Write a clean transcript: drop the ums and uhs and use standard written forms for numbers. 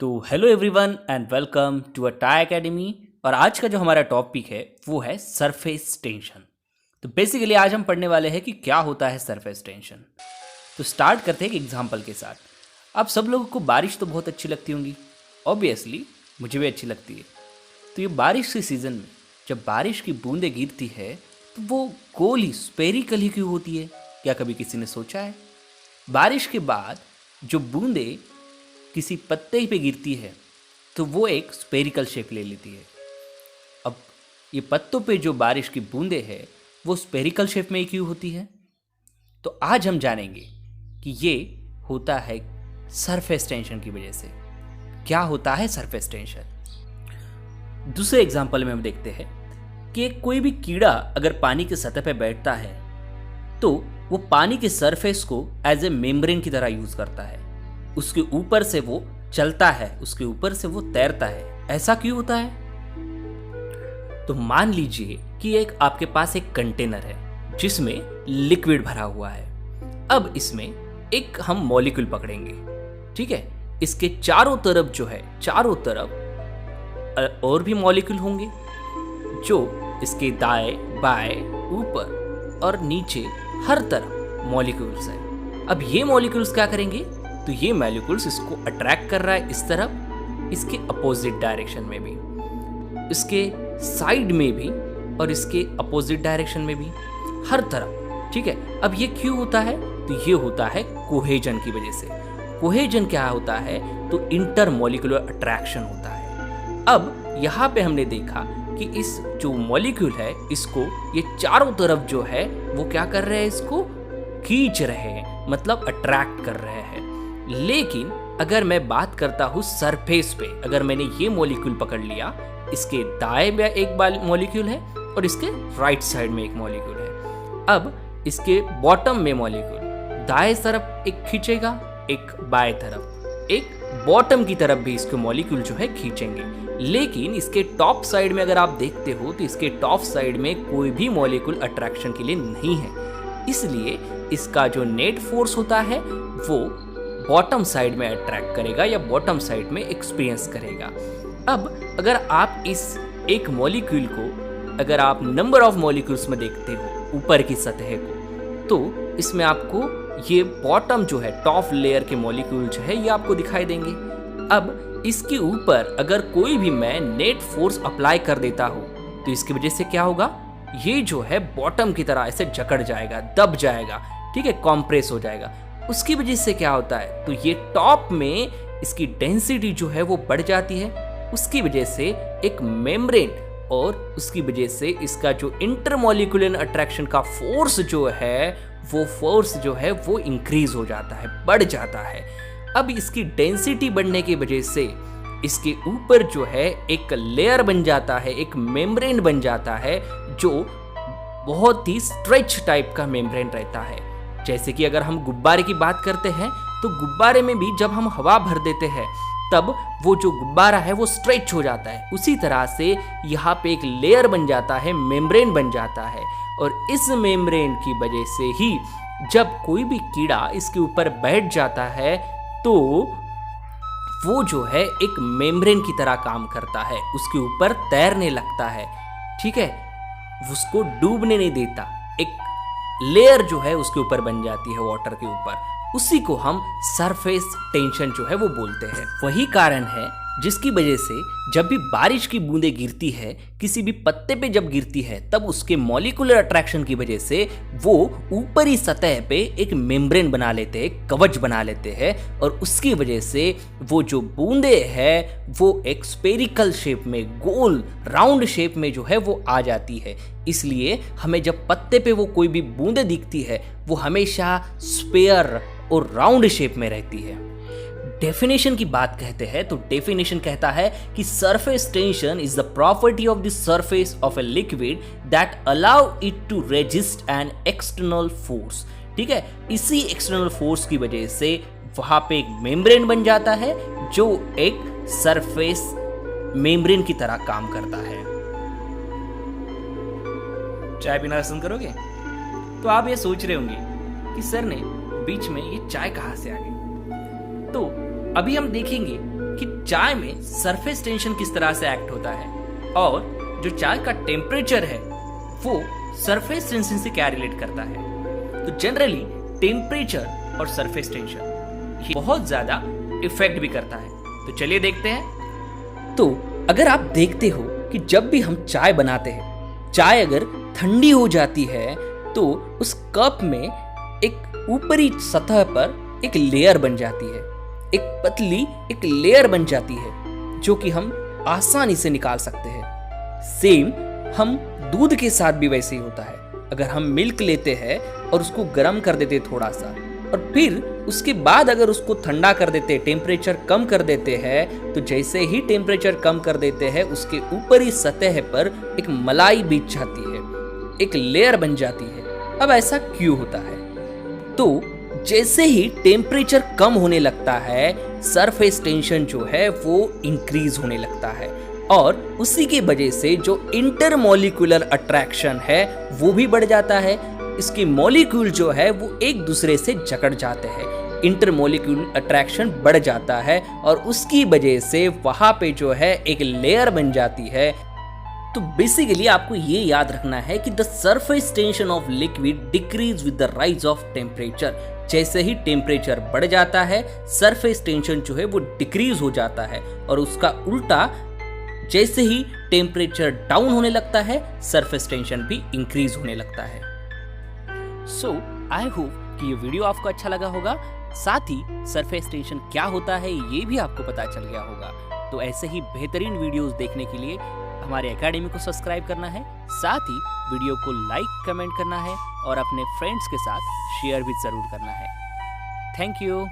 तो hello everyone and welcome to Tie Academy. और आज का जो हमारा टॉपिक है वो है सरफेस टेंशन। तो बेसिकली आज हम पढ़ने वाले हैं कि क्या होता है सरफेस टेंशन। तो स्टार्ट करते हैं एक एग्जांपल के साथ। आप सब लोगों को बारिश तो बहुत अच्छी लगती होंगी, ऑब्वियसली मुझे भी अच्छी लगती है। तो ये बारिश के सीज़न में जब बारिश की बूंदें गिरती है तो वो गोल ही स्फेरिकल ही क्यों होती है? क्या कभी किसी ने सोचा है? बारिश के बाद जो बूंदें किसी पत्ते पे गिरती है तो वो एक स्फेरिकल शेप ले लेती है। अब ये पत्तों पे जो बारिश की बूंदें हैं वो स्फेरिकल शेप में क्यों होती है? तो आज हम जानेंगे कि ये होता है सरफेस टेंशन की वजह से। क्या होता है सरफेस टेंशन? दूसरे एग्जांपल में हम देखते हैं कि कोई भी कीड़ा अगर पानी की सतह पे बैठता है तो वो पानी के सरफेस को एज ए मेम्ब्रेन की तरह यूज करता है। उसके ऊपर से वो चलता है, उसके ऊपर से वो तैरता है। ऐसा क्यों होता है? तो मान लीजिए कि आपके पास एक कंटेनर है जिसमें लिक्विड भरा हुआ है। अब इसमें एक हम मॉलिक्यूल पकड़ेंगे, ठीक है। इसके चारों तरफ जो है, चारों तरफ और भी मॉलिक्यूल होंगे जो इसके दाएं बाएं ऊपर और नीचे हर तरफ मॉलिक्यूल्स हैं। अब ये मॉलिक्यूल्स क्या करेंगे? तो ये मॉलिक्यूल्स इसको अट्रैक्ट कर रहा है इस तरफ, इसके अपोजिट डायरेक्शन में भी, इसके साइड में भी और इसके अपोजिट डायरेक्शन में भी, हर तरफ, ठीक है। अब ये क्यों होता है? तो ये होता है कोहेजन की वजह से। कोहेजन क्या होता है? तो इंटर मॉलिक्यूलर अट्रैक्शन होता है। अब यहाँ पे हमने देखा कि इस जो मॉलिक्यूल है इसको ये चारों तरफ जो है वो क्या कर रहे हैं? इसको खींच रहे हैं, मतलब अट्रैक्ट कर रहे हैं। लेकिन अगर मैं बात करता हूँ सरफेस पे, अगर मैंने ये मॉलिक्यूल पकड़ लिया, इसके दाएं में एक मॉलिक्यूल है और इसके राइट साइड में एक मॉलिक्यूल है। अब इसके बॉटम में मॉलिक्यूल दाएं तरफ एक खींचेगा, एक बाएं तरफ, एक बॉटम की तरफ भी इसके मॉलिक्यूल जो है खींचेंगे। लेकिन इसके टॉप साइड में अगर आप देखते हो तो इसके टॉप साइड में कोई भी मॉलिक्यूल अट्रैक्शन के लिए नहीं है। इसलिए इसका जो नेट फोर्स होता है वो बॉटम साइड में अट्रैक्ट करेगा या बॉटम साइड में एक्सपीरियंस करेगा। अब अगर आप इस एक मॉलिक्यूल को, अगर आप नंबर ऑफ मॉलिक्यूल्स में देखते हो ऊपर की सतह को, तो इसमें आपको ये बॉटम जो है, टॉप लेयर के मॉलिक्यूल जो है ये आपको दिखाई देंगे। अब इसके ऊपर अगर कोई भी मैं नेट फोर्स अप्लाई कर देता हूँ तो इसकी वजह से क्या होगा? ये जो है बॉटम की तरह ऐसे जकड़ जाएगा, दब जाएगा, ठीक है, कॉम्प्रेस हो जाएगा। उसकी वजह से क्या होता है? तो ये टॉप में इसकी डेंसिटी जो है वो बढ़ जाती है। उसकी वजह से एक मेम्ब्रेन और उसकी वजह से इसका जो इंटरमॉलिक्यूलर अट्रैक्शन का फोर्स जो है वो फोर्स जो है वो इंक्रीज हो जाता है, बढ़ जाता है। अब इसकी डेंसिटी बढ़ने की वजह से इसके ऊपर जो है एक लेयर बन जाता है, एक मेम्ब्रेन बन जाता है जो बहुत ही स्ट्रेच टाइप का मेम्ब्रेन रहता है। जैसे कि अगर हम गुब्बारे की बात करते हैं तो गुब्बारे में भी जब हम हवा भर देते हैं तब वो जो गुब्बारा है वो स्ट्रेच हो जाता है। उसी तरह से यहाँ पे एक लेयर बन जाता है, मेम्ब्रेन बन जाता है। और इस मेम्ब्रेन की वजह से ही जब कोई भी कीड़ा इसके ऊपर बैठ जाता है तो वो जो है एक मेम्ब्रेन की तरह काम करता है, उसके ऊपर तैरने लगता है, ठीक है, उसको डूबने नहीं देता। एक लेयर जो है उसके ऊपर बन जाती है वाटर के ऊपर, उसी को हम सरफेस टेंशन जो है वो बोलते हैं। वही कारण है जिसकी वजह से जब भी बारिश की बूंदें गिरती है, किसी भी पत्ते पे जब गिरती है, तब उसके मॉलिक्यूलर अट्रैक्शन की वजह से वो ऊपरी सतह पे एक मेम्ब्रेन बना लेते हैं, कवच बना लेते हैं, और उसकी वजह से वो जो बूंदें है वो एक स्फेरिकल शेप में, गोल राउंड शेप में जो है वो आ जाती है। इसलिए हमें जब पत्ते पे वो कोई भी बूंदें दिखती है वो हमेशा स्फेयर और राउंड शेप में रहती है। डेफिनेशन की बात कहते हैं तो डेफिनेशन कहता है कि surface tension is the property of the surface of a liquid that allow it to resist an external force, ठीक है। इसी एक्सटर्नल फोर्स की वजह से वहां पे एक मेम्ब्रेन बन जाता है जो एक सरफेस मेम्ब्रेन की तरह काम करता है। चाय पीना पसंद करोगे? तो आप ये सोच रहे होंगे कि सर ने बीच में ये चाय कहाँ से आ गई। तो अभी हम देखेंगे कि चाय में सरफेस टेंशन किस तरह से एक्ट होता है और जो चाय का टेम्परेचर है वो सरफेस टेंशन से क्या रिलेट करता है। तो जनरली टेम्परेचर और सरफेस टेंशन ये बहुत ज्यादा इफेक्ट भी करता है। तो चलिए देखते हैं। तो अगर आप देखते हो कि जब भी हम चाय बनाते हैं, चाय अगर ठंडी हो जाती है तो उस कप में एक ऊपरी सतह पर एक लेयर बन जाती है, एक पतली एक लेयर बन जाती है जो कि हम आसानी से निकाल सकते हैं। सेम हम दूध के साथ भी वैसे ही होता है। अगर हम मिल्क लेते हैं और उसको गर्म कर देते थोड़ा सा और फिर उसके बाद अगर उसको ठंडा कर देते, टेम्परेचर कम कर देते हैं, तो जैसे ही टेम्परेचर कम कर देते हैं उसके ऊपरी सतह पर एक मलाई बिछ जाती है, एक लेयर बन जाती है। अब ऐसा क्यों होता है? तो जैसे ही टेम्परेचर कम होने लगता है सरफेस टेंशन जो है वो इंक्रीज होने लगता है और उसी की वजह से जो इंटरमॉलिक्यूलर अट्रैक्शन है वो भी बढ़ जाता है। इसके मॉलिक्यूल जो है वो एक दूसरे से जकड़ जाते हैं, इंटरमॉलिक्यूल अट्रैक्शन बढ़ जाता है और उसकी वजह से वहां पे जो है एक लेयर बन जाती है। तो बेसिकली आपको ये याद रखना है कि the surface tension of liquid decrease with the rise of temperature. जैसे ही टेम्परेचर बढ़ जाता है सरफेस टेंशन जो है वो डिक्रीज हो जाता है और उसका उल्टा जैसे ही टेम्परेचर डाउन होने लगता है सरफेस टेंशन भी इंक्रीज होने लगता है। सो आई होप कि ये वीडियो आपको अच्छा लगा होगा, साथ ही सरफेस टेंशन क्या होता है ये भी आपको पता चल गया होगा। तो ऐसे ही बेहतरीन वीडियोस देखने के लिए हमारे एकेडमी को सब्सक्राइब करना है, साथ ही वीडियो को लाइक कमेंट करना है और अपने फ्रेंड्स के साथ शेयर भी जरूर करना है। Thank you.